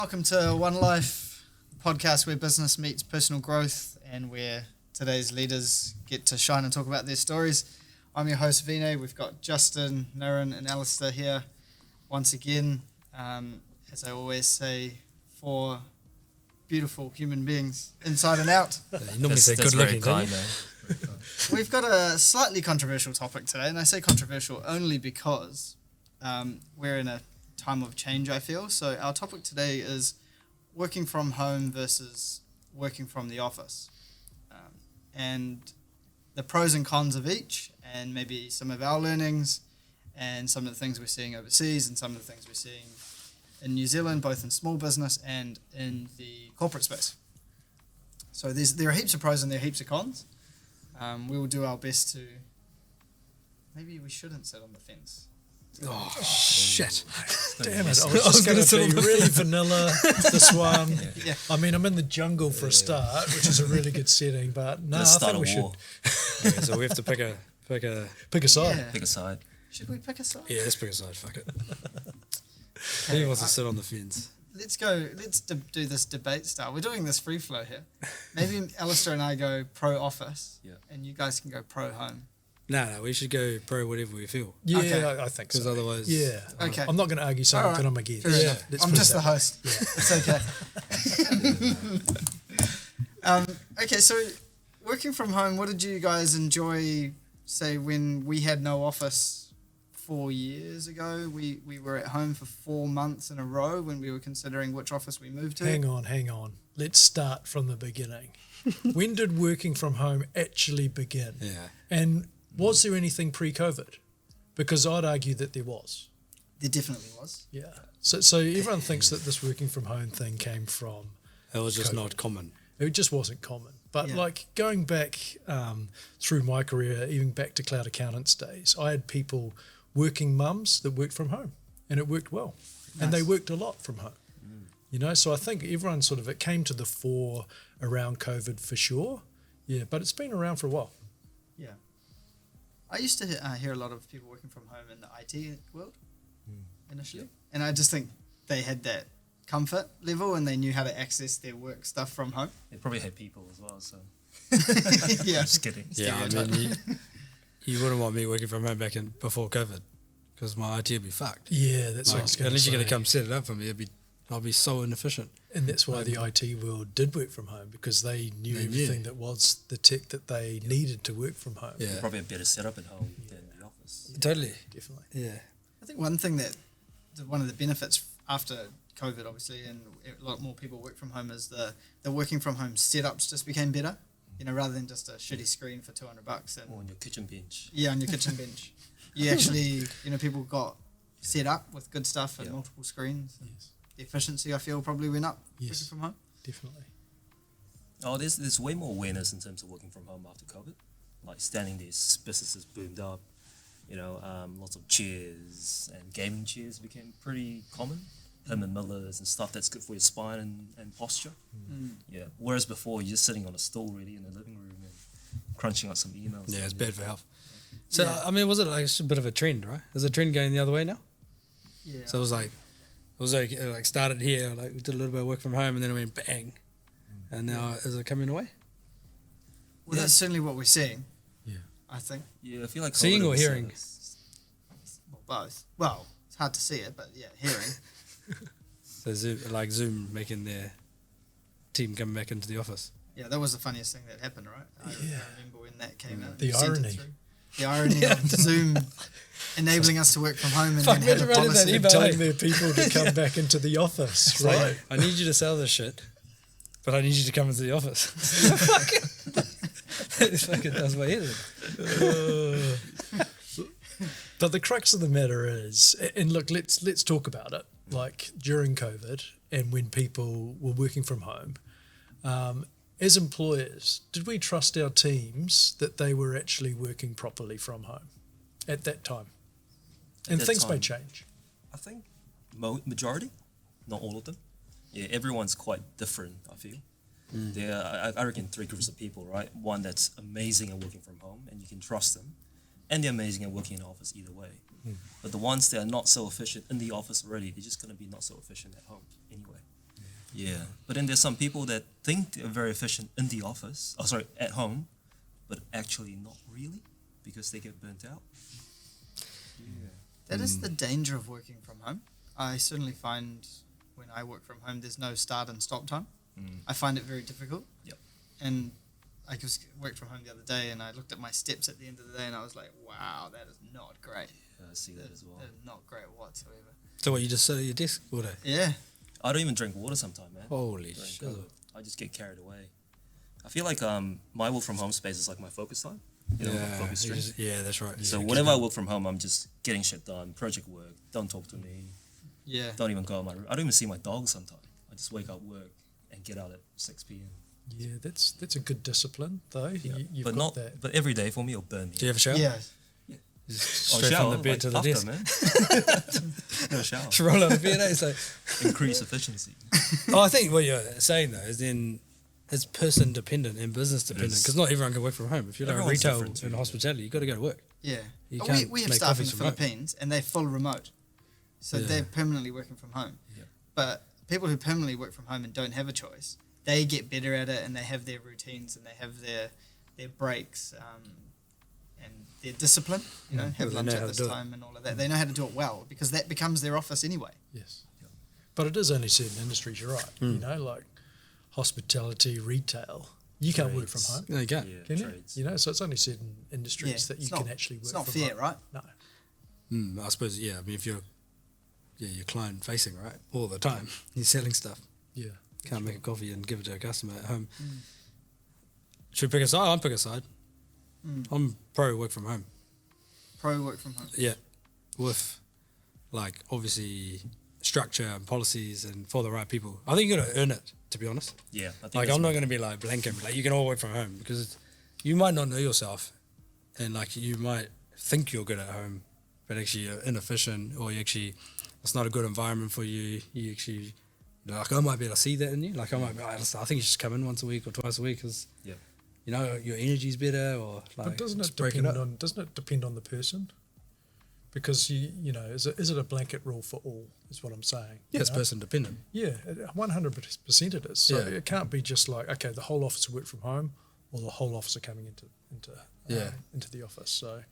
Welcome to OneLife podcast, where business meets personal growth and where today's leaders get to shine and talk about their stories. I'm your host, Vinay. We've got Justin, Naren, and Alistair here once again. As I always say, 4 beautiful human beings inside and out. You normally say good looking, don't you? We've got a slightly controversial topic today, and I say controversial only because we're in a time of change, I feel. So our topic today is working from home versus working from the office, and the pros and cons of each, and maybe some of our learnings and some of the things we're seeing overseas and some of the things we're seeing in New Zealand, both in small business and in the corporate space. So there are heaps of pros and there are heaps of cons. We will do our best to... Maybe we shouldn't sit on the fence. Oh, shit. Damn it. I was just going to be really vanilla, this one. Yeah. I mean, I'm in the jungle for a start, which is a really good setting, but no, I think we should. So we have to pick a Pick a side. Yeah. pick a side. Should we pick a side? Yeah, let's pick a side. Fuck it. Okay, Who wants to sit on the fence? Let's go. Let's do this debate style. We're doing this free flow here. Maybe Alistair and I go pro office, and you guys can go pro home. No, we should go pro whatever we feel. Yeah, Okay. I think so. Because otherwise... Yeah. Okay. I'm not going to argue something All right. that I'm against. Fair enough. Let's I'm put it just the that way. host. Yeah. Okay, so working from home, what did you guys enjoy, say, when we had no office 4 years ago? We were at home for 4 months in a row when we were considering which office we moved to. Hang on. Let's start from the beginning. When did working from home actually begin? Yeah. And was there anything pre-COVID? Because I'd argue that there was. There definitely was. Yeah. So everyone thinks that this working from home thing came from... It was just COVID. not common. It just wasn't common. But Yeah. like going back through my career, even back to Cloud Accountants days, I had people, working mums that worked from home, and it worked well. And they worked a lot from home. You know, so I think everyone sort of, it came to the fore around COVID for sure. Yeah, but it's been around for a while. Yeah. I used to hear a lot of people working from home in the IT world initially. And I just think they had that comfort level and they knew how to access their work stuff from home. They probably had people as well, so Yeah. just kidding. Yeah, I mean, you wouldn't want me working from home before COVID because my IT would be fucked. Yeah, that's what I was going to Unless say. you're going to come set it up for me, I'll be so inefficient. And that's why the IT world did work from home, because they knew everything that was the tech that they needed to work from home. Yeah. Probably a better setup at home than the office. Totally. Definitely. Yeah. I think one thing one of the benefits after COVID, obviously, and a lot more people work from home is the working from home setups just became better. You know, rather than just a shitty screen for $200 and Or on your kitchen bench. on your kitchen bench, you actually, people got set up with good stuff and multiple screens. And the efficiency, I feel, probably went up working from home. Definitely. Oh, there's way more awareness in terms of working from home after COVID. Like standing there, businesses boomed up. Lots of chairs and gaming chairs became pretty common. Herman Millers and stuff that's good for your spine and posture. Yeah. Whereas before, you're just sitting on a stool really in the living room and crunching out some emails. Yeah, it's bad for health. So, Yeah. I mean, was it like a bit of a trend, right? Is the trend going the other way now? Yeah. So it was like started here, like we did a little bit of work from home and then it went bang. And now is it coming away? Well, that's certainly what we're seeing. Yeah. I think. Yeah, I feel like Seeing COVID or was, hearing? Well, both. Well, it's hard to see it, but yeah, hearing. So Zoom making their team come back into the office. Yeah, that was the funniest thing that happened, right? I remember when that came out. The You sent it irony. through. The irony of Zoom enabling us to work from home and Fuck, then have a imagine running that policy. email. Telling their people to come back into the office, right? I need you to sell this shit, but I need you to come into the office. It fucking does my head in. But the crux of the matter is, and look, let's talk about it. Like during COVID and when people were working from home, as employers, did we trust our teams that they were actually working properly from home at that time? At And that things may time, change. I think majority, not all of them. Yeah, everyone's quite different, I feel. There are, I reckon, 3 groups of people, right? One that's amazing at working from home and you can trust them. And they're amazing at working in the office either way. But the ones that are not so efficient in the office already, they're just going to be not so efficient at home anyway. Yeah, but then there's some people that think they're very efficient in the office, at home, but actually not really, because they get burnt out. That is the danger of working from home. I certainly find when I work from home, there's no start and stop time. I find it very difficult. Yep. And I just worked from home the other day, and I looked at my steps at the end of the day, and I was like, wow, that is not great. Yeah, I see that as well. That is not great whatsoever. So what, you just sit at your desk all day? Yeah. I don't even drink water sometimes, man. Holy During shit. COVID. I just get carried away. I feel like my work from home space is like my focus time. My focus you stream. yeah, that's right. So Yeah, whenever I work from home, I'm just getting shit done, project work. Don't talk to me. Yeah. Don't even go out my room. I don't even see my dog sometimes. I just wake up, work, and get out at 6 p.m. Yeah, that's a good discipline though. Yeah. You've but got not. that. But every day for me, it'll burn me. Do you have a shower? Yeah. Straight from the bed to the desk. man. No shower. Just roll out of bed, it's like, Increase efficiency. I think what you're saying though is then it's person dependent and business dependent is. because not everyone can work from home. If you're like Everyone's retail different too, and yeah. hospitality, you've got to go to work. Yeah. You Oh, can't we have make staff in coffees the from home. Philippines, and they're full remote. So Yeah. they're permanently working from home. Yeah. But people who permanently work from home and don't have a choice, they get better at it, and they have their routines, and they have their breaks, and their discipline. You know, have Well, they lunch know at how to this do it. time and all of that. They know how to do it well because that becomes their office anyway. Yes. But it is only certain industries, you're right. You know, like hospitality, retail. You can't work from Trades. home, No, you can't. Yeah, can trades. you? You know, so it's only certain industries that you it's not- can actually work It's not from fair, home. right? No. I suppose, yeah. I mean, if you're client facing, right, all the time, you're selling stuff. Yeah. Can't make a coffee and give it to a customer at home. Should we pick a side? I'm pick a side. I'm pro work from home. Pro work from home. Yeah, with like obviously structure and policies and for the right people. I think you got to earn it. To be honest, Yeah. I think like that's I'm not what- going to be like blanket. Like you can all work from home because you might not know yourself, and like you might think you're good at home, but actually you're inefficient or you actually it's not a good environment for you. You actually like I might be able to see that in you. Like I might be, I think you should come in once a week or twice a week because Yeah. you know your energy's better or like But doesn't just it break depend up. on the person? Because you know, is it a blanket rule for all? Is what I'm saying. Yeah, you it's know? person dependent. Yeah, 100% it is. So Yeah. it can't be just like, okay, the whole office work from home, or the whole office are coming into the office. So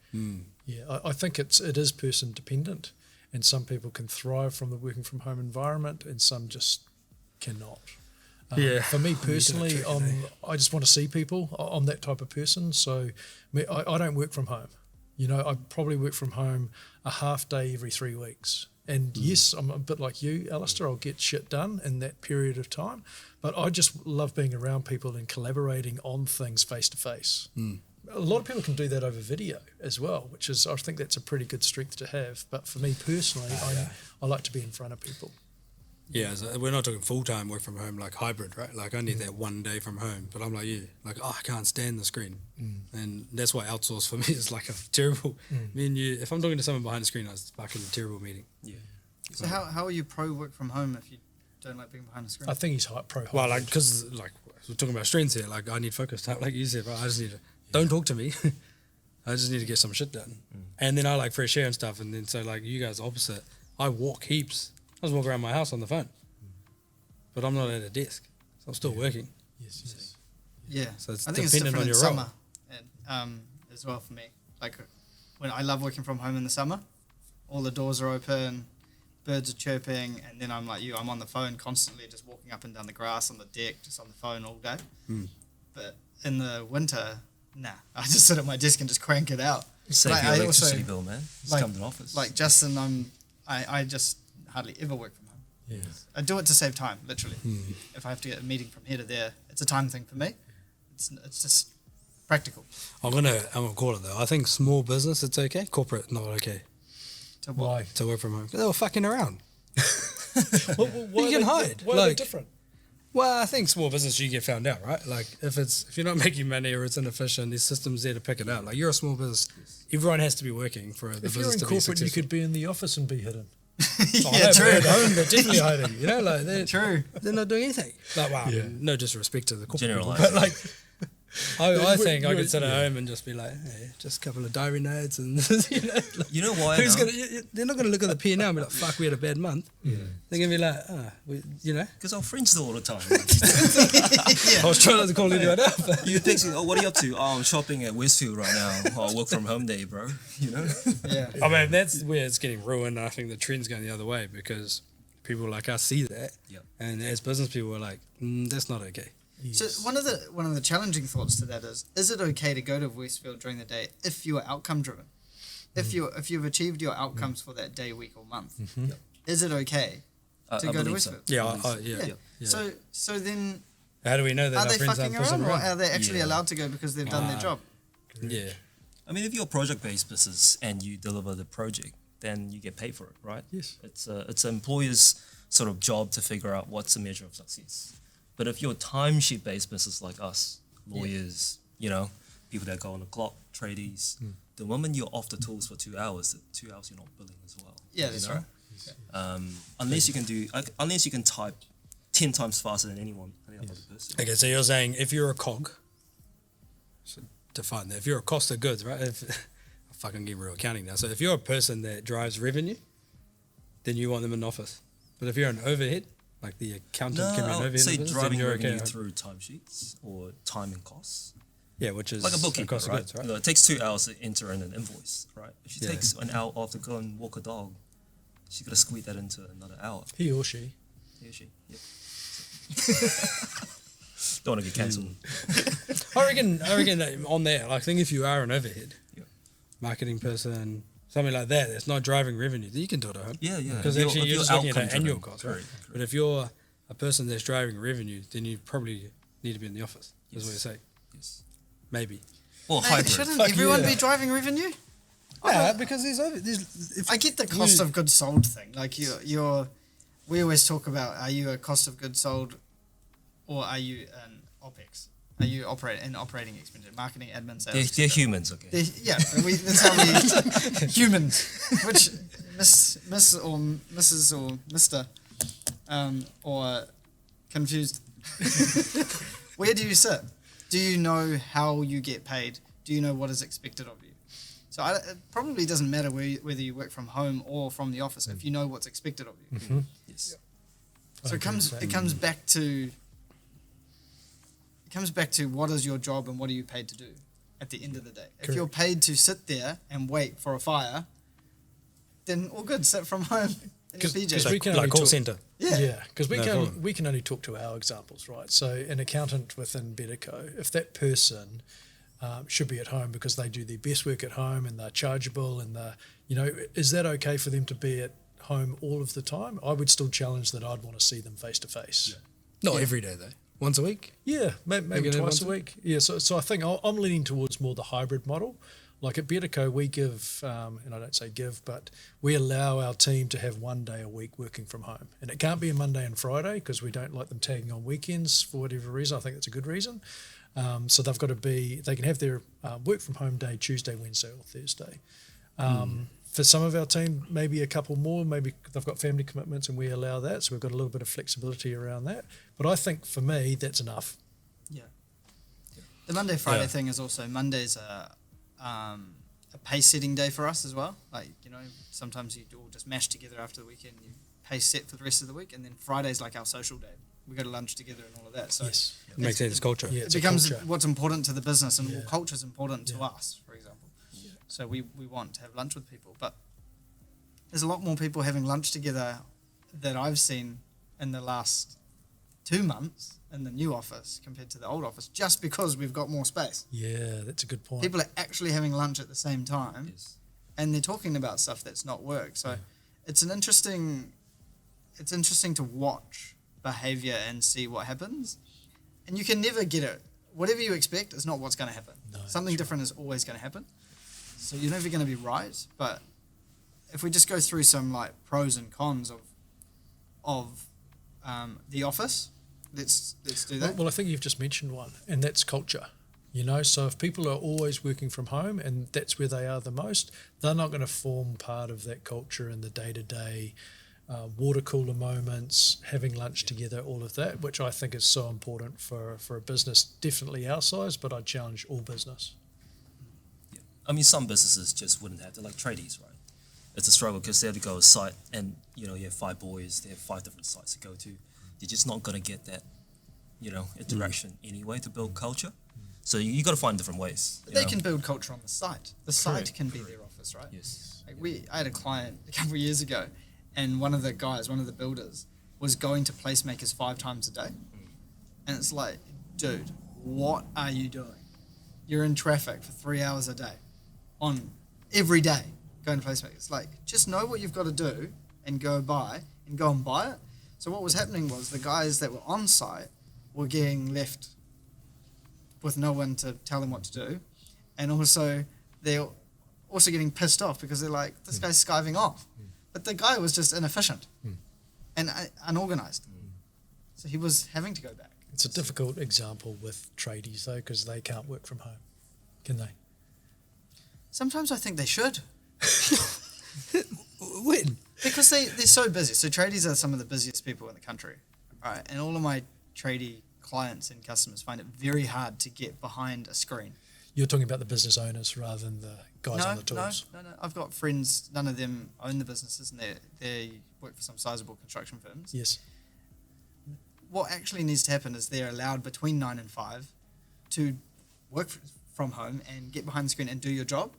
yeah, I think it is person dependent, and some people can thrive from the working from home environment, and some just cannot. Yeah. For me You did it personally, tricky, I just want to see people. I'm that type of person. So I don't work from home. You know, I probably work from home a half day every 3 weeks. And yes, I'm a bit like you, Alistair. I'll get shit done in that period of time. But I just love being around people and collaborating on things face to face. A lot of people can do that over video as well, which is, I think that's a pretty good strength to have. But for me personally, I like to be in front of people. Yeah, so we're not talking full time work from home, like hybrid, right? Like I need that one day from home, but I'm like you, like I can't stand the screen, and that's why outsource for me is like a terrible. Me and you, if I'm talking to someone behind the screen, it's fucking a terrible meeting. Yeah. So how are you pro work from home if you don't like being behind a screen? I think he's pro hybrid. Well, like because like we're talking about strengths here, like I need focus time, like you said, right? I just need to don't talk to me. I just need to get some shit done, and then I like fresh air and stuff, and then so like you guys opposite, I walk heaps. I just walk around my house on the phone, but I'm not at a desk, so I'm still working. Yes. Yeah, So it's I think it's dependent different on in your role. summer, and, as well for me. Like when I love working from home in the summer, all the doors are open, birds are chirping, and then I'm like you, I'm on the phone constantly, just walking up and down the grass on the deck, just on the phone all day. But in the winter, nah, I just sit at my desk and just crank it out. Save Like, your I electricity also- bill, man. Just like- come to the office. Like Justin, I just hardly ever work from home. Yes. I do it to save time, literally. If I have to get a meeting from here to there, it's a time thing for me. It's just practical. I'm gonna call it though. I think small business it's okay, corporate not okay To what? Why? to work from home. 'Cause they were fucking around. Why You can are hide, Why are they like- different? Well, I think small business you get found out, right? Like if you're not making money or it's inefficient, there's systems there to pick it out. Like you're a small business, everyone has to be working for the If business you're in to be corporate, successful. you could be in the office and be hidden. Yeah, true. At home, they're definitely hiding. You know, like True. they're not doing anything. Like wow, Yeah. no disrespect to the corporate people, Generalising. but like I think I could sit at home and just be like, hey, just a couple of diary notes and You know why? who's now? they're not gonna look at the P&L and be like, fuck, we had a bad month. They're gonna be like, Because our friends do all the time. I was trying not to call anyone out. But You text me, oh, what are you up to? Oh, I'm shopping at Westfield right now. Oh, work from home day, bro. You know? Yeah. I mean, that's where it's getting ruined. And I think the trend's going the other way because people like us see that, Yep. and as business people, we're like, that's not okay. So one of the challenging thoughts to that is it okay to go to Westfield during the day if you are outcome driven? If you've achieved your outcomes for that day, week, or month, is it okay to I go to believe so. Westfield? Yeah. So then How do we know that are our they friends fucking aren't pushing around, or around? are they actually Yeah. allowed to go because they've done their job? Yeah. I mean, if you're a project-based business and you deliver the project, then you get paid for it, right? Yes. It's an employer's sort of job to figure out what's the measure of success. But if you're a timesheet-based business like us, lawyers, people that go on the clock, tradies, the moment you're off the tools for 2 hours, the 2 hours you're not billing as well. Yeah, that's right. Unless you can type 10 times faster than any other person. Okay, so you're saying if you're a cog, so define that. If you're a cost of goods, right? I fucking get real accounting now. So if you're a person that drives revenue, then you want them in the office. But if you're an overhead, like the accountant can be an I overhead, would say in the business, then driving you're okay. revenue through timesheets or time and costs. Yeah, which is Like a bookkeeper, cost of right? goods, right? It takes 2 hours to enter in an invoice, right? If she Yeah. takes an hour off to go and walk a dog, she's got to squeeze that into another hour. He or she. Yeah, she. Yep. Don't want to get cancelled. I reckon that on that, I think if you are an overhead, Yeah. marketing person, something like that, that's not driving revenue, then you can do it at home. Yeah. Because If actually if you're just looking at an outcome-driven, annual cost, right? correct. But if you're a person that's driving revenue, then you probably need to be in the office, is what you say. Yes. Maybe. Or Hey, hybrid. shouldn't Fuck everyone yeah. be driving revenue? Yeah, because I get the cost of goods sold thing. Like we always talk about, are you a cost of goods sold, or are you an OPEX? Are you operating expenditure, marketing, admin, sales? They're humans, okay? That's how we humans. Which Miss or Mrs. or Mister, or confused. Where do you sit? Do you know how you get paid? Do you know what is expected of you? So it probably doesn't matter whether you work from home or from the office if you know what's expected of you. Yes. So it comes back to what is your job and what are you paid to do at the end of the day. If you're paid to sit there and wait for a fire, then all good, sit from home in your Because PJs. we can like only call talk- centre. Yeah. because No problem. we can only talk to our examples, right? So an accountant within BetterCo, if that person should be at home because they do their best work at home and they're chargeable and is that okay for them to be at home all of the time? I would still challenge that. I'd want to see them face to face. Not every day, though. Once a week? Yeah, maybe Maybe twice once a a week. Yeah, so I think I'm leaning towards more the hybrid model. Like at BetterCo, we give, and I don't say give, but we allow our team to have 1 day a week working from home. And it can't be a Monday and Friday because we don't like them tagging on weekends for whatever reason. I think that's a good reason. So they can have their work from home day Tuesday, Wednesday or Thursday. For some of our team, maybe a couple more, maybe they've got family commitments and we allow that. So we've got a little bit of flexibility around that. But I think for me, that's enough. Yeah. The Monday Friday Yeah. thing is also Monday's a pace setting day for us as well. Like sometimes you all just mash together after the weekend. You pace set for the rest of the week, and then Friday's like our social day. We go to lunch together and all of that. So Yes. It makes sense, it's culture. Yeah, it it's a becomes culture. what's important to the business, and Yeah. culture is important to Yeah. us, for example. So we want to have lunch with people, but there's a lot more people having lunch together that I've seen in the last 2 months in the new office compared to the old office, just because we've got more space. Yeah, that's a good point. People are actually having lunch at the same time, Yes. and they're talking about stuff that's not work. So it's interesting to watch behavior and see what happens. And you can never get it. Whatever you expect is not what's going to happen. No, Something different is always going to happen. So you're never going to be right. But if we just go through some like pros and cons of the office, let's do that. Well, I think you've just mentioned one, and that's culture. So if people are always working from home and that's where they are the most, they're not going to form part of that culture in the day-to-day water cooler moments, having lunch together, all of that, which I think is so important for a business, definitely our size, but I challenge all business. Yeah. I mean, some businesses just wouldn't have to, like tradies, right? It's a struggle because they have to go a site and, you know, you have 5 boys, they have 5 different sites to go to. You're just not going to get that, you know, interaction anyway to build culture. So you got to find different ways. But they can build culture on the site. The site can be their office, right? Yes. Like I had a client a couple of years ago, and one of the builders, was going to placemakers 5 times a day. And it's like, dude, what are you doing? You're in traffic for 3 hours a day, on every day, going to placemakers. Like, just know what you've got to do and go and buy it. So what was happening was the guys that were on site were getting left with no one to tell them what to do, and also they're also getting pissed off because they're like, this guy's skiving off, but the guy was just inefficient and unorganized, so he was having to go back. It's a difficult example with tradies though, because they can't work from home, can they? Sometimes I think they should, When? because they're so busy. So tradies are some of the busiest people in the country, right? And all of my tradie clients and customers find it very hard to get behind a screen. You're talking about the business owners rather than the guys on the tools. No. I've got friends, none of them own the businesses, and they work for some sizable construction firms. Yes. What actually needs to happen is they're allowed between 9 and 5 to work from home and get behind the screen and do your job.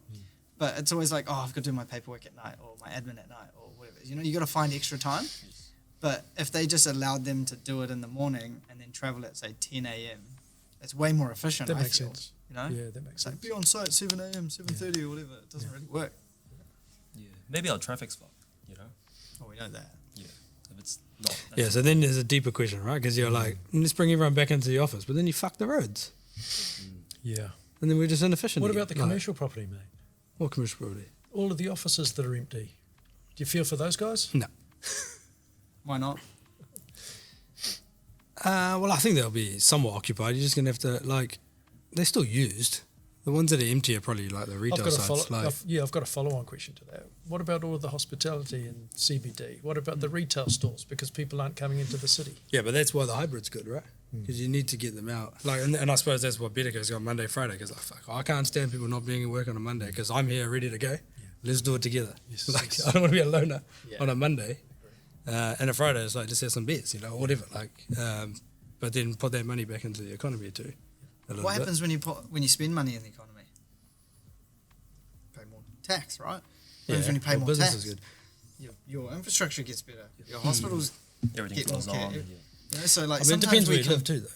But it's always like, oh, I've got to do my paperwork at night or my admin at night or whatever. You know, you got to find extra time. But if they just allowed them to do it in the morning and then travel at, say, 10 a.m., it's way more efficient, That I makes feel. sense. You know? Yeah, that makes It's like, sense. be on site 7 a.m., 7:30 or whatever. It doesn't really work. Yeah. Maybe our traffic's fucked, you know? Oh, we know that. Yeah. If it's not. Yeah, so then there's a deeper question, right? Because you're like, let's bring everyone back into the office, but then you fuck the roads. Yeah. And then we're just inefficient. What again. about the commercial property, mate? What commercial property? All of the offices that are empty. Do you feel for those guys? No. Why not? Well, I think they'll be somewhat occupied. You're just going to have to, like, they're still used. The ones that are empty are probably like the retail sites. I've got a follow-on question to that. What about all of the hospitality and CBD? What about the retail stores? Because people aren't coming into the city. Yeah, but that's why the hybrid's good, right? Because you need to get them out. Like, and I suppose that's what BetterCo's got Monday, Friday. Because like, fuck, I can't stand people not being at work on a Monday because I'm here ready to go. Yeah. Let's do it together. Yes, like, yes. I don't want to be a loner Yeah. on a Monday. And a Friday, it's like just have some bets, you know, or whatever. Like, but then put that money back into the economy too. What happens when you spend money in the economy? Pay more tax, right? What happens when you pay more business tax? is good. Your infrastructure gets better. Your hospitals Everything get goes more care. on. Yeah. You know, so like I mean, it sometimes depends where we you live too, though.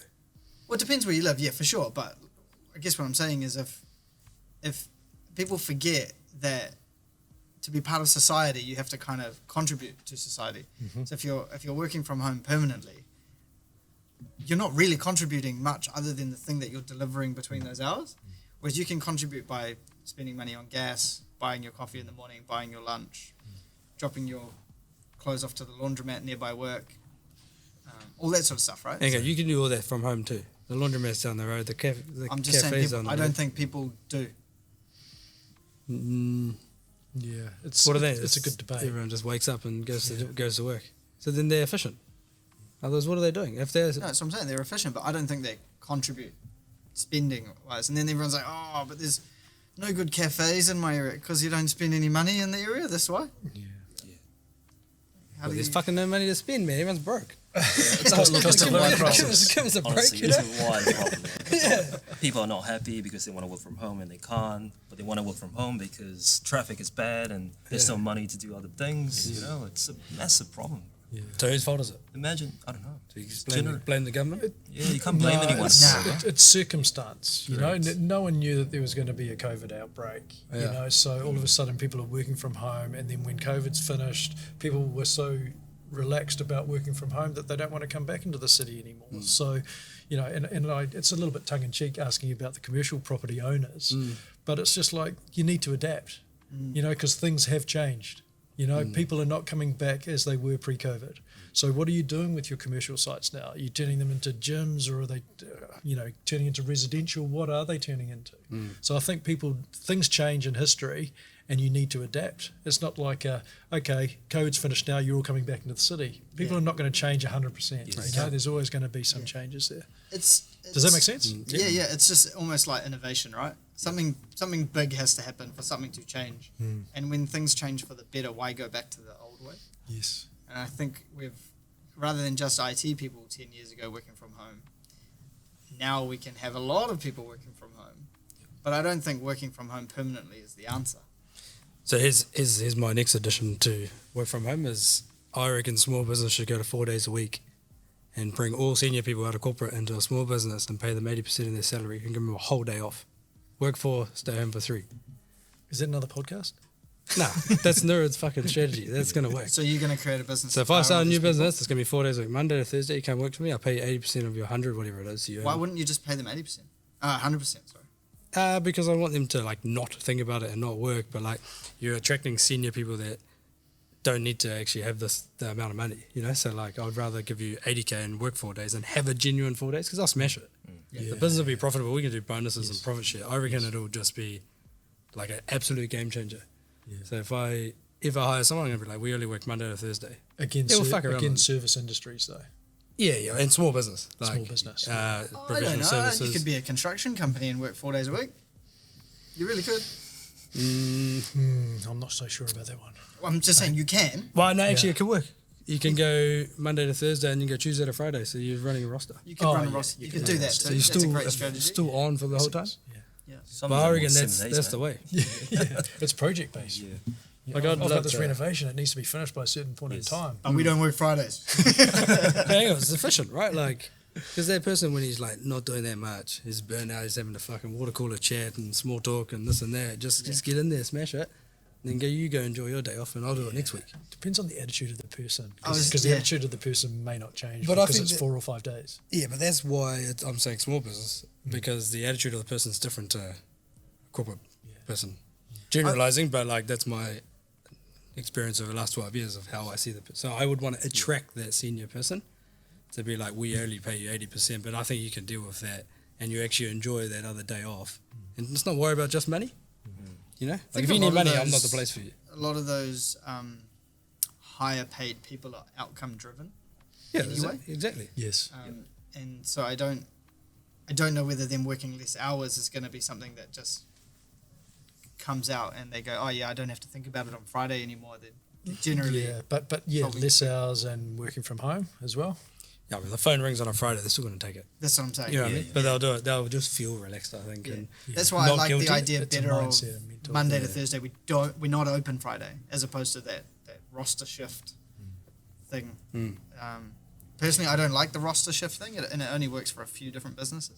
Well, it depends where you live, yeah, for sure. But I guess what I'm saying is if people forget that to be part of society, you have to kind of contribute to society. So if you're working from home permanently, you're not really contributing much other than the thing that you're delivering between those hours. Whereas you can contribute by spending money on gas, buying your coffee in the morning, buying your lunch, dropping your clothes off to the laundromat nearby work, all that sort of stuff, right? Okay, you can do all that from home too. The laundromat's down the road. The I'm just saying, cafe's people, on the I road. don't think people do. Yeah, it's What are they? It's a good debate. Everyone just wakes up and goes to work. So then they're efficient. Otherwise, what are they doing? If they're No, that's what I'm saying. They're efficient, but I don't think they contribute spending-wise. And then everyone's like, oh, but there's no good cafes in my area because you don't spend any money in the area. That's why. Yeah. How well, do there's you? fucking no money to spend, man. Everyone's broke. It's Cost of living crisis. Give us a break, Honestly, you it's know? a wide problem. Yeah. People are not happy because they want to work from home and they can't, but they want to work from home because traffic is bad and there's no money to do other things. You know, it's a massive problem. Yeah. So whose fault is it? Imagine, I don't know. So you just Gener- blame the government? Yeah, you can't blame anyone. It's circumstance. You know, Correct. no one knew that there was going to be a COVID outbreak. You Yeah. know, so all of a sudden people are working from home, and then when COVID's finished, people were so relaxed about working from home that they don't want to come back into the city anymore. So, you know, and it's a little bit tongue in cheek asking about the commercial property owners, but it's just like you need to adapt. You know, because things have changed. You know, people are not coming back as they were pre-COVID. So what are you doing with your commercial sites now? Are you turning them into gyms, or are they, turning into residential? What are they turning into? So I think things change in history, and you need to adapt. It's not like, okay, COVID's finished now, you're all coming back into the city. People are not going to change 100%. Yes. You know, there's always going to be some changes there. It's Does that make sense? Yeah. It's just almost like innovation, right? Something big has to happen for something to change. And when things change for the better, why go back to the old way? Yes. And I think rather than just IT people 10 years ago working from home, now we can have a lot of people working from home. But I don't think working from home permanently is the answer. So here's my next addition to work from home is I reckon small business should go to 4 days a week and bring all senior people out of corporate into a small business and pay them 80% of their salary and give them a whole day off. Work 4, stay home for 3. Is that another podcast? Nah, that's Nurud's fucking strategy. That's going to work. So you're going to create a business. So if I start a new business, it's going to be 4 days a week. Monday to Thursday, you can't work for me. I'll pay you 80% of your 100, whatever it is. Why wouldn't you just pay them 80%? 100%, sorry. Because I want them to like not think about it and not work, but like you're attracting senior people that don't need to actually have the amount of money, you know. So like I would rather give you 80k and work 4 days and have a genuine 4 days because I'll smash it. Yeah. The business will be profitable. We can do bonuses and profit share. I reckon it'll just be like an absolute game changer. Yeah. So if I hire someone, I'm gonna be like, we only work Monday to Thursday. Again, It will fuck around with it. service industries though. Yeah, and small business, like, Small business. I professional don't know. services. You could be a construction company and work 4 days a week. You really could. I'm not so sure about that one. Well, I'm just saying you can. Well, no, actually, Yeah. it could work. You can go Monday to Thursday and you go Tuesday to Friday, so you're running a roster. You could Oh, run a yeah, roster. you You could could do do that. that So too. you're That's a still great strategy. still on for the whole time. Yeah. Yeah. Some But of I them reckon want that's 7 days, that's the man. way. Yeah. It's project based. Yeah. Like, I've I'd got love this to- renovation. It needs to be finished by a certain point in Yes. time. But we don't work Fridays. Hang on, it's efficient, right? Like, because that person, when he's like not doing that much, he's burnt out, he's having to fucking water cooler chat and small talk and this and that. Just get in there, smash it, and then you go enjoy your day off, and I'll do it next week. Depends on the attitude of the person. I was- Because the yeah. attitude of the person may not change But I because think it's that- 4 or 5 days. Yeah, but that's why I'm saying small business, because the attitude of the person is different to a corporate person. Generalizing, but like that's my experience over the last 12 years of how I see the person. So I would want to attract that senior person to be like, we only pay you 80%, but I think you can deal with that and you actually enjoy that other day off. And let's not worry about just money. You know? Like think if a you lot need of money, I'm those- not the place for you. A lot of those higher paid people are outcome driven. Yeah, Anyway. exactly. Yes. And so I don't know whether them working less hours is going to be something that just comes out and they go, oh yeah, I don't have to think about it on Friday anymore. They generally, Yeah, but yeah, Probably. less hours and working from home as well. Yeah, but the phone rings on a Friday, they're still going to take it. that's what I'm saying. You know what I Yeah, mean? yeah. but they'll do it. They'll just feel relaxed, I think. Yeah. And That's why I Not like guilty. the idea It's a better of mindset, a mental- Monday to yeah. Thursday. We're not open Friday, as opposed to that roster shift thing. Personally, I don't like the roster shift thing, and it only works for a few different businesses.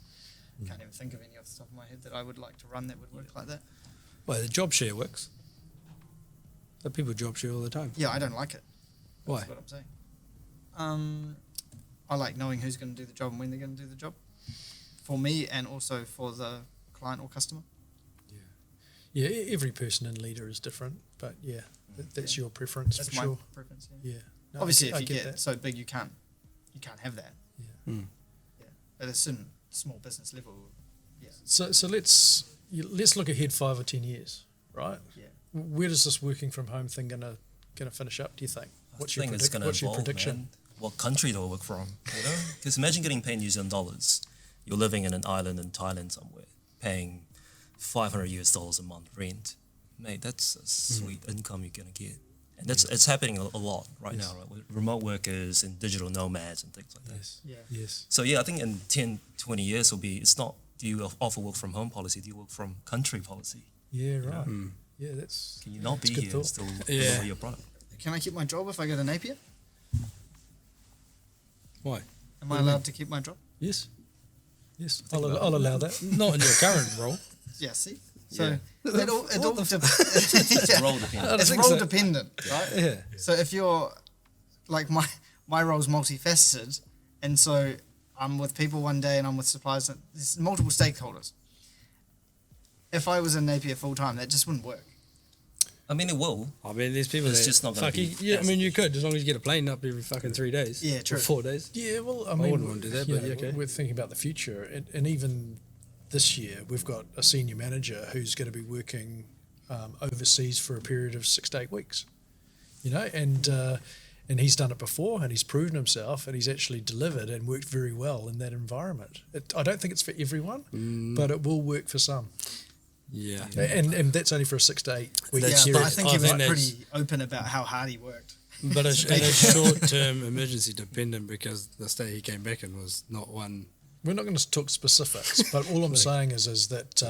Can't even think of any off the top of my head that I would like to run that would work like that. well, the job share works. So people job share all the time. Yeah, I don't like it. Why? That's what I'm saying. I like knowing who's going to do the job and when they're going to do the job. For me and also for the client or customer. Yeah, every person and leader is different, but yeah, that's your preference That's for my sure. preference. Yeah. No, Obviously, I if you get that. so big, you can't have that. Yeah. Yeah. At a certain small business level, yeah. So let's look ahead 5 or 10 years, right? Yeah. Where does this working from home thing gonna finish up? Do you think? What's I think it's going to what's your evolve, prediction? man. What country do I work from? You know, because imagine getting paid New Zealand dollars. You're living in an island in Thailand somewhere, paying $500 a month rent. Mate, that's a sweet income you're going to get. And it's happening a lot right Yes. now, right? With remote workers and digital nomads and things like that. Yes. Yeah. Yes. So yeah, I think in 10, 20 years will be, it's not, do you offer work from home policy? Do you work from country policy? Yeah. Right. Yeah. That's. Can you not that's be good here thought. and still Yeah. deliver your product? Can I keep my job if I go to Napier? Why? Am I allowed to keep my job? Yes. Yes. I'll allow that. Not in your current role. Yeah. See. So Yeah. it all It's yeah. role dependent. It's think role so. dependent, right? Yeah. So if you're like my role's multifaceted, and so I'm with people one day and I'm with suppliers, and there's multiple stakeholders. If I was in Napier full time, that just wouldn't work. I mean, it will. I mean, there's people It's that just not gonna fuck be you. Yeah, I as mean, you could as long as you get a plane up every fucking 3 days. Yeah, true. Or 4 days. Yeah, well, I wouldn't mean, want to do that, you but know, yeah, okay. we're thinking about the future, and even this year, we've got a senior manager who's going to be working overseas for a period of 6 to 8 weeks, you know, and he's done it before and he's proven himself and he's actually delivered and worked very well in that environment. I don't think it's for everyone, but it will work for some. Yeah. And that's only for a 6 to 8 week Yeah, period. but I think he was think that's- pretty open about how hard he worked. But it's short-term emergency dependent because the state he came back in was not one. We're not going to talk specifics, but all I'm saying is that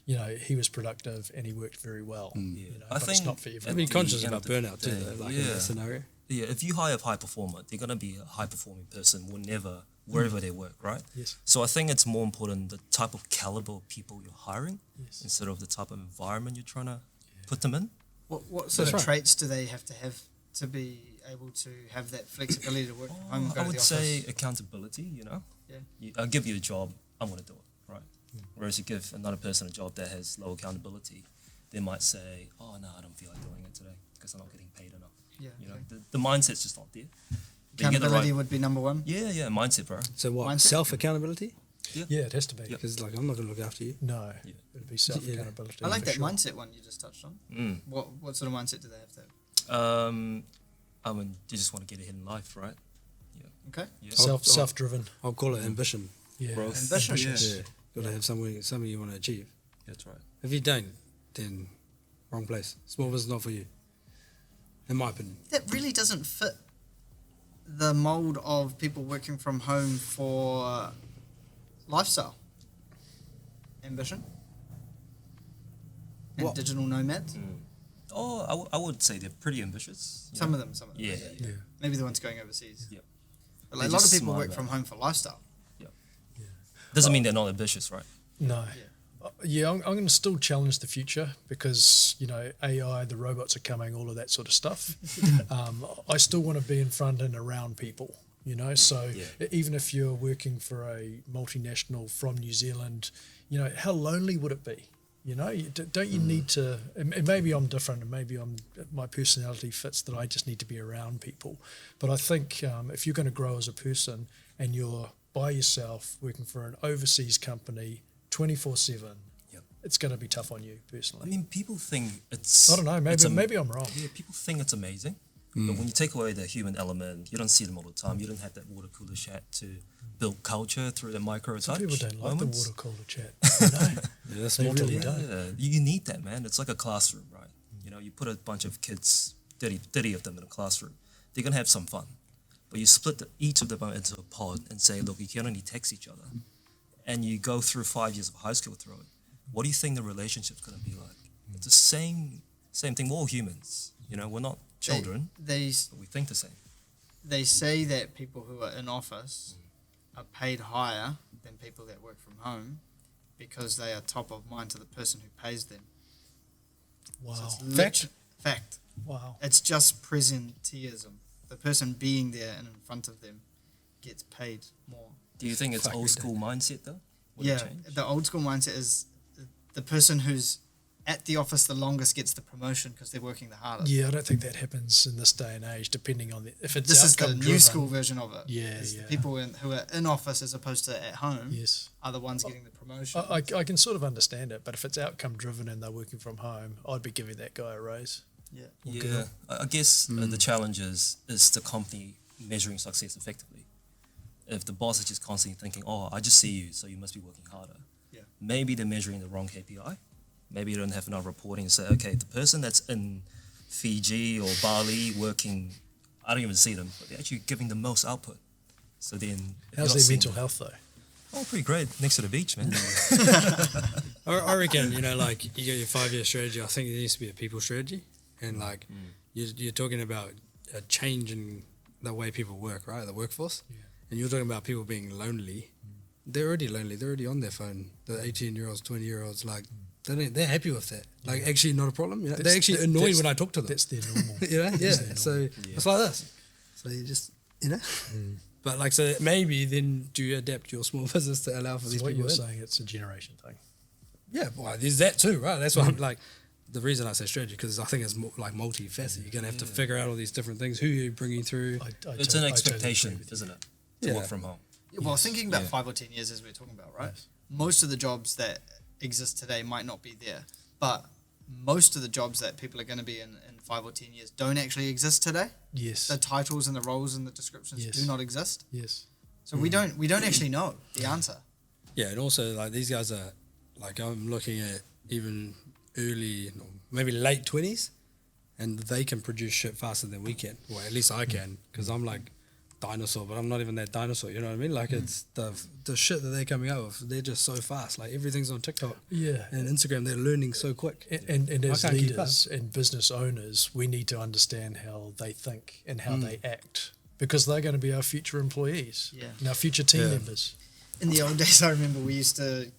you know, he was productive and he worked very well. You know, I but it's think not for And everyone. be At the conscious end about of the burnout too, day, though, like in that scenario. Yeah, if you hire a high performer, they're gonna be a high performing person wherever they work, right? Yes. So I think it's more important the type of caliber of people you're hiring Yes. instead of the type of environment you're trying to put them in. What sort of traits do they have to be able to have that flexibility to work from home? Go I to would the say office? accountability. You know, Yeah. I'll give you a job, I'm gonna do it, right? Whereas you give another person a job that has low accountability, they might say, "Oh no, I don't feel like doing it today because I'm not getting paid enough." Yeah, You know, okay. the mindset's just not there. But you get the Accountability right- would be number one. Yeah, mindset, bro. So what? Mindset? Self-accountability? Yeah, it has to be. Because like I'm not going to look after you. No, Yeah. it'd be self-accountability. I like for that sure. mindset one you just touched on. Mm. What sort of mindset do they have to have? I mean, you just want to get ahead in life, right? Okay. Yeah. Self-driven. I'll call it ambition. Yeah. Growth. Ambitious. Yeah. Got to have something you want to achieve. That's right. If you don't, then wrong place. Small business not for you. In my opinion. That really doesn't fit the mold of people working from home for lifestyle, ambition, and What? digital nomads. Oh, I would say they're pretty ambitious. you Some know? of them. Yeah. Yeah. Maybe the ones going overseas. Yeah. But They're like, a lot of just people smart work about from it. home for lifestyle. Doesn't mean they're not ambitious, right? No. Yeah. Yeah, I'm going to still challenge the future because, you know, AI, the robots are coming, all of that sort of stuff. I still want to be in front and around people, you know. So Yeah. even if you're working for a multinational from New Zealand, you know, how lonely would it be? You know, don't you need to, and maybe I'm different and maybe my personality fits that I just need to be around people. But I think if you're going to grow as a person and you're by yourself working for an overseas company 24/7, Yep. it's going to be tough on you personally. I mean, people think it's. I don't know, it's maybe I'm wrong. Yeah, people think it's amazing, but when you take away the human element, you don't see them all the time. You don't have that water cooler chat to build culture through the micro Some touch people don't like the moments. water cooler chat. You know? Yeah, that's They more really to it. don't. Yeah, you need that, man. It's like a classroom, right? You know, you put a bunch of kids, 30 of them in a classroom. They're going to have some fun. But you split each of them into a pod and say, look, you can only text each other. And you go through 5 years of high school through it. What do you think the relationship's going to be like? It's the same thing. We're all humans. You know, we're not children, They but we think the same. they say that people who are in office are paid higher than people that work from home because they are top of mind to the person who pays them. Wow. So it's Fact? Fact. Wow. It's just presenteeism. The person being there and in front of them gets paid more. Do you think it's Fuck, we old school mindset, though? Would Yeah, it change? the old school mindset is the person who's at the office the longest gets the promotion because they're working the hardest. Yeah, I don't think that happens in this day and age, depending on if it's This is the outcome new driven. school version of it. Yeah, is yeah. The people who are in office as opposed to at home Yes. are the ones getting the promotion. I can sort of understand it, but if it's outcome driven and they're working from home, I'd be giving that guy a raise. yeah. Yeah, I guess the challenge is the company measuring success effectively. If the boss is just constantly thinking, oh, I just see you, so you must be working harder. Yeah. Maybe they're measuring the wrong KPI. Maybe you don't have enough reporting and say, okay, the person that's in Fiji or Bali working, I don't even see them, but they're actually giving the most output. So then, if you're How's not their seeing mental them- health though? Oh, pretty great. Next to the beach, man. I reckon, you know, like you get your 5-year strategy. I think there needs to be a people strategy, and like you're talking about a change in the way people work, right? The workforce, and you're talking about people being lonely. They're already lonely. They're already on their phone. The 18-year-olds, 20-year-olds, like they're happy with that. Like actually not a problem. You know? They're actually annoyed when I talk to them. That's their normal. You know, yeah. their So it's like this. So you just, you know. But like, so maybe then do you adapt your small business to allow for So these what people? you're in? saying, it's a generation thing. Yeah, well, there's that too, right? That's why I'm like, the reason I say strategy, because I think it's like multifaceted. You're going to have to figure out all these different things. Who you're bringing through. I It's totally- an I totally expectation, agree with you. isn't it? To Yeah. work from home. Well, thinking about Yeah. 5 or 10 years as we're talking about, right? Most of the jobs that exist today might not be there, but most of the jobs that people are going to be in 5 or 10 years don't actually exist today. Yes. The titles and the roles and the descriptions Yes. do not exist. Yes. So we don't actually know the answer. Yeah, and also like these guys are like I'm looking at even early, maybe late 20s, and they can produce shit faster than we can. Well, at least I can, because I'm like dinosaur, but I'm not even that dinosaur. You know what I mean? Like it's the shit that they're coming out with. They're just so fast. Like everything's on TikTok. Yeah. And Instagram. They're learning so quick. And as can't keep leaders and business owners, we need to understand how they think and how they act, because they're going to be our future employees, and our future team members. In the old days, I remember we used to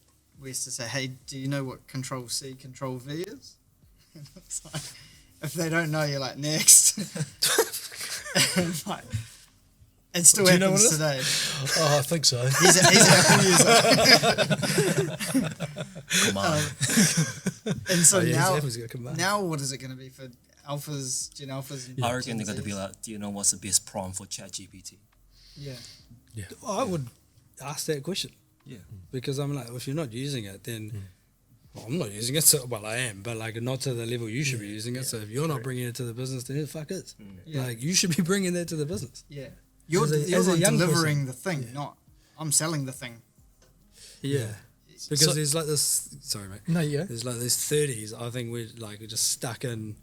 say, "Hey, do you know what Control C, Control V is?" And it's like, if they don't know, you're like, next. And like, it still Do you know happens what it today. Oh, I think so. He's a Apple user. Come on. And so now, now what is it going to be for alphas, Gen Alphas? And I reckon Gen they're going to Zs? be like, do you know what's the best prompt for ChatGPT? Yeah. I would ask that question, Yeah. because I'm like, if you're not using it, then well, I'm not using it. So, well, I am, but like not to the level you should be using it. So if you're not bringing it to the business, then who the fuck is? Yeah. Like you should be bringing that to the business. Yeah. You're As the a one young delivering the thing, not I'm selling the thing. Yeah. Because So- there's like this. Sorry, mate. No, yeah. There's like this 30s. I think we're just stuck in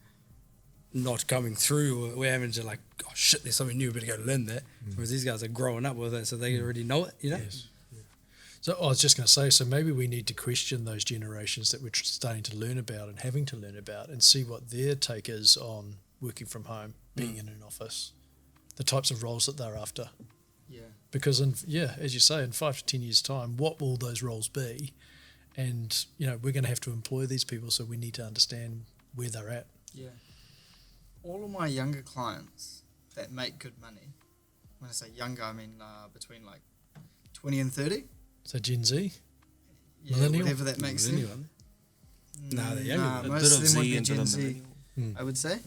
not coming through. We're having to like, oh shit, there's something new. We better go learn that. Whereas these guys are growing up with it, so they already know it. You know. Yes. So I was just going to say, so maybe we need to question those generations that we're starting to learn about and having to learn about, and see what their take is on working from home, being in an office, the types of roles that they're after. Yeah. Because as you say, in 5 to 10 years' time, what will those roles be? And we're going to have to employ these people, so we need to understand where they're at. Yeah. All of my younger clients that make good money, when I say younger, I mean between like 20 and 30. So Gen Z, Yeah, Millennial? whatever that makes Millennial, them. aren't they? Nah, they're younger. Nah, A most bit of of them would Z be and bit Gen of Z, millennial. I would say.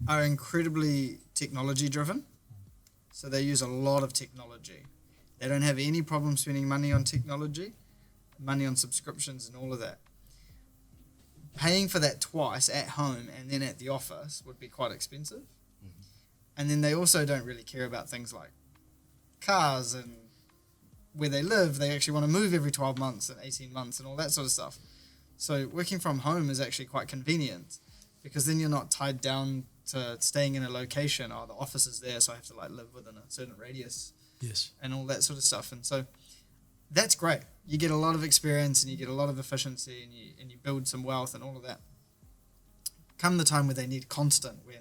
Are incredibly technology driven. So they use a lot of technology. They don't have any problem spending money on technology, money on subscriptions and all of that. Paying for that twice at home and then at the office would be quite expensive. And then they also don't really care about things like cars and where they live. They actually want to move every 12 months and 18 months and all that sort of stuff. So working from home is actually quite convenient, because then you're not tied down to staying in a location. Oh, the office is there, so I have to like live within a certain radius yes, and all that sort of stuff. And so that's great. You get a lot of experience and you get a lot of efficiency, and you build some wealth and all of that. Come the time where they need constant, when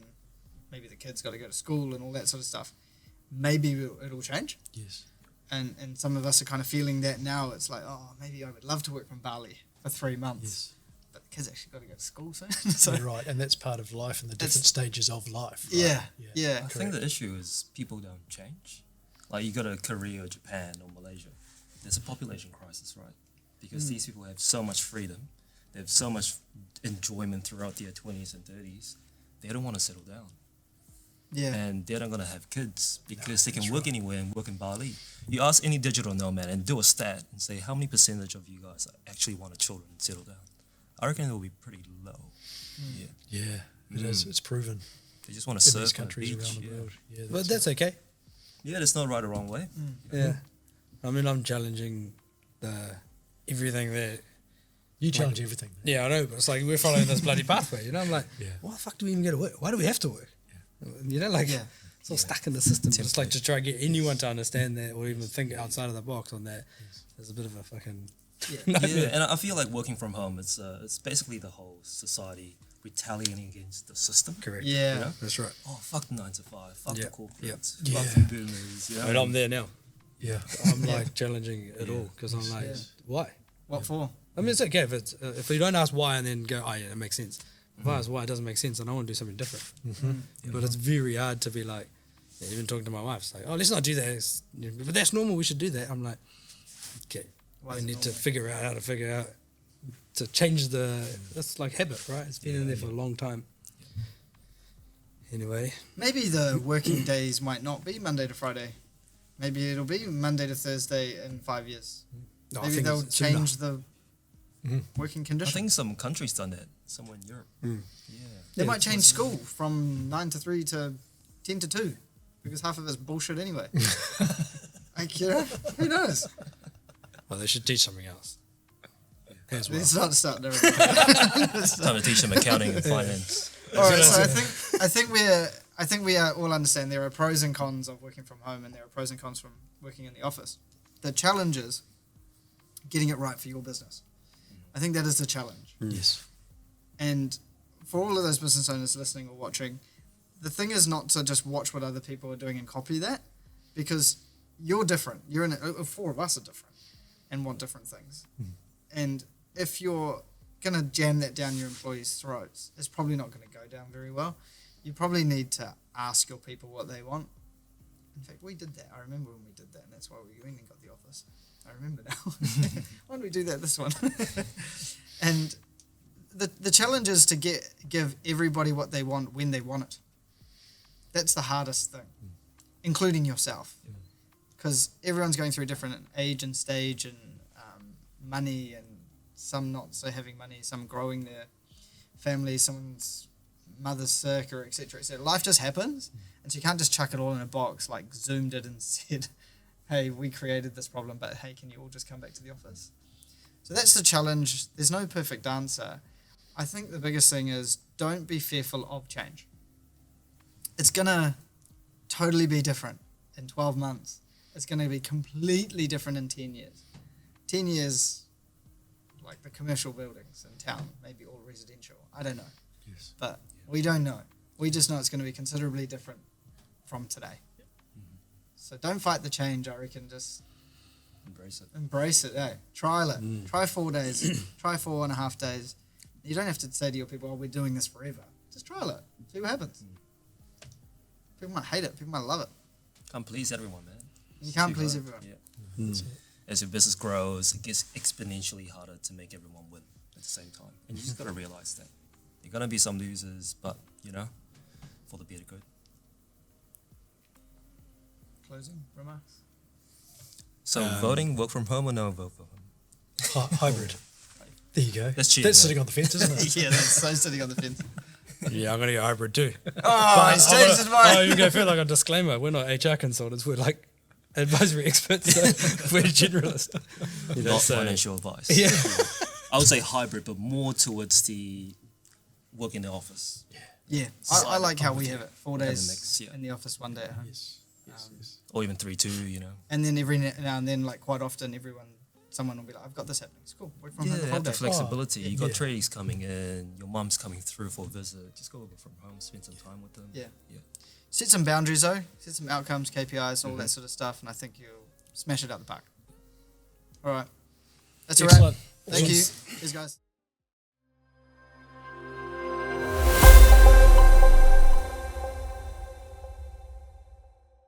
maybe the kids got to go to school and all that sort of stuff, maybe it'll change. yes. And some of us are kind of feeling that now. It's like, oh, maybe I would love to work from Bali for 3 months. Yes. But the kids actually got to go to school soon. So You're right, and that's part of life and the different stages of life. Right? yeah. I think the issue is people don't change. Like you go to Korea or Japan or Malaysia, there's a population crisis, right? Because these people have so much freedom, they have so much enjoyment throughout their 20s and 30s, they don't want to settle down. Yeah. And they're not going to have kids because they can work anywhere and work in Bali. You ask any digital nomad and do a stat and say how many percentage of you guys actually want a children and settle down. I reckon it will be pretty low. Yeah. Yeah, it is. It's proven They just want to in surf these on countries the beach. around the world. Yeah, But that's okay. Yeah, there's no right or wrong way. Yeah. I mean, I'm challenging everything that. you challenge everything. Yeah, I know, but it's like we're following this bloody pathway. You know, I'm like, Yeah. why the fuck do we even go to work? Why do we have to work? You know, like Yeah. it's all stuck in the system. But it's like to try to get anyone to understand that or even think outside of the box on that. There's a bit of a fucking. Yeah, and I feel like working from home, it's basically the whole society retaliating against the system. Correct. Yeah. You know? That's right. Oh, fuck the 9 to 5, fuck Yeah, the corporates, yeah. fuck the boomers. You know? I mean, I'm there now. Yeah. I'm like challenging it all because I'm like, Yeah. why? What for? I mean, it's okay if you don't ask why and then go, oh yeah, it makes sense. If I ask why it doesn't make sense, and I want to do something different. But it's very hard to be like, even talking to my wife, it's like, oh, let's not do that. But that's normal. We should do that. I'm like, okay, Why I is it need to normal? figure out how to figure out to change that's like habit, right? It's been in there for a long time. Anyway, Maybe the working days might not be Monday to Friday. Maybe it'll be Monday to Thursday in 5 years. no, I Maybe think they'll it's sooner. change the working I conditions. think some countries done that. Somewhere in Europe. Yeah. They might change school from 9 to 3 to 10 to 2 because half of it's bullshit anyway. Like, you know, who knows? Well, they should teach something else. As well. Let's not start there. Time to teach them accounting and finance. All right, so I think we are all understand there are pros and cons of working from home, and there are pros and cons from working in the office. The challenge is getting it right for your business. I think that is the challenge. Yes. And for all of those business owners listening or watching, the thing is not to just watch what other people are doing and copy that, because you're different. You're in it. 4 of us are different and want different things. And if you're going to jam that down your employees' throats, it's probably not going to go down very well. You probably need to ask your people what they want. In fact, we did that. I remember when we did that, and that's why we went and got the office. I remember now. Why don't we do that this one? And the challenge is to give everybody what they want when they want it. That's the hardest thing, including yourself, because everyone's going through a different age and stage and money, and some not so having money, some growing their family, someone's mother's sick, or etc. etc. Life just happens, and so you can't just chuck it all in a box like Zoom did and said, hey, we created this problem, but hey, can you all just come back to the office? So that's the challenge. There's no perfect answer. I think the biggest thing is don't be fearful of change. It's going to totally be different in 12 months. It's going to be completely different in 10 years. 10 years, like the commercial buildings in town, maybe all residential. I don't know. Yes. But we don't know. We just know it's going to be considerably different from today. So don't fight the change, I reckon. Just embrace it, eh? Trial it. Try 4 days. Try 4.5 days. You don't have to say to your people, oh, we're doing this forever. Just trial it. See what happens. People might hate it. People might love it. Can't please everyone, man. You can't Too please hard. everyone. Yeah. As your business grows, it gets exponentially harder to make everyone win at the same time. And you just got to realize that. There are going to be some losers, but, you know, for the better good. Closing remarks? So voting, work from home or no vote from home? Hybrid. There you go. That's cheating, That's mate. sitting on the fence, isn't it? Yeah, that's so sitting on the fence. Yeah, I'm going to go hybrid too. Oh, he's changed his mind. Oh, you go feel like a disclaimer. We're not HR consultants. We're like advisory experts. So we're generalists. You know, Not so- financial advice. Yeah. I would say hybrid, but more towards the work in the office. Yeah, I like how we have it. 4 Have a days mix, yeah. in the office, 1 day at home. Yes. Or even 3-2, you know. And then every now and then, like quite often, someone will be like, I've got this happening. It's cool. Work from home the whole have the day. flexibility. You got yeah. tradies coming in, your mum's coming through for a visit. Just go over from home, spend some time with them. Yeah. Yeah. Set some boundaries though. Set some outcomes, KPIs, all that sort of stuff, and I think you'll smash it out the park. All right. That's all right. Excellent. Thank you. Awesome. Cheers, guys.